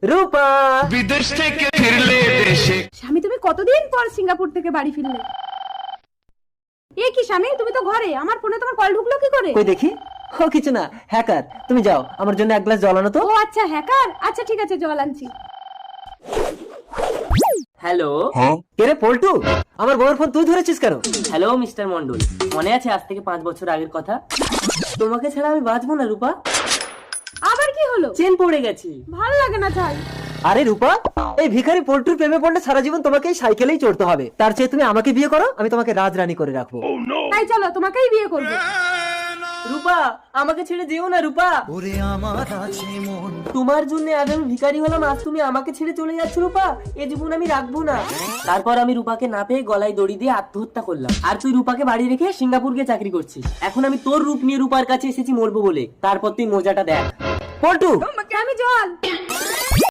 রূপা বিদেশ থেকে ফিরলে দেশে। স্বামী, তুমি কতদিন পর সিঙ্গাপুর থেকে বাড়ি ফিরলে? এ কি স্বামী, তুমি তো ঘরে, আমার ফোনে তোমার কল ঢুকলো কি করে? কই দেখি। ও কিছু না, হ্যাকার। তুমি যাও, আমার জন্য এক গ্লাস জল আনো তো। ও আচ্ছা, হ্যাকার। আচ্ছা ঠিক আছে, জল আনছি। হ্যালো। কে রে পল্টু? আমার বউয়ের ফোন তুই ধরেছিস কেন? হ্যালো মিস্টার মন্ডল, মনে আছে আজ থেকে 5 বছর আগের কথা? তোমাকে ছাড়া আমি বাঁচবো না রূপা। আবার কি হলো? চেন পড়ে গেছি। ভালো লাগে না তাই। আরে রূপা, এই ভিখারি পল্টুর প্রেমে পড়লে সারা জীবন তোমাকে এই সাইকেলেই চড়তে হবে। তার চেয়ে তুমি আমাকে বিয়ে করো, আমি তোমাকে রাজরানী করে রাখবো। তাই চলো, তোমাকেই বিয়ে করবো। রূপা, আমাকে ছেড়ে যেও না রূপা। তোমার জন্য আজ আমি ভিখারি হলাম, আজ তুমি আমাকে ছেড়ে চলে যাচ্ছ রূপা। এ জীবন আমি রাখবো না। তারপর আমি রূপাকে না পেয়ে গলায় দড়ি দিয়ে আত্মহত্যা করলাম। আর তুই রূপাকে বাড়ি রেখে সিঙ্গাপুর গিয়ে চাকরি করছিস। এখন আমি তোর রূপ নিয়ে রূপার কাছে এসেছি মরবো বলে। তারপর তুই মজাটা দেখ। পল্টু আমি জল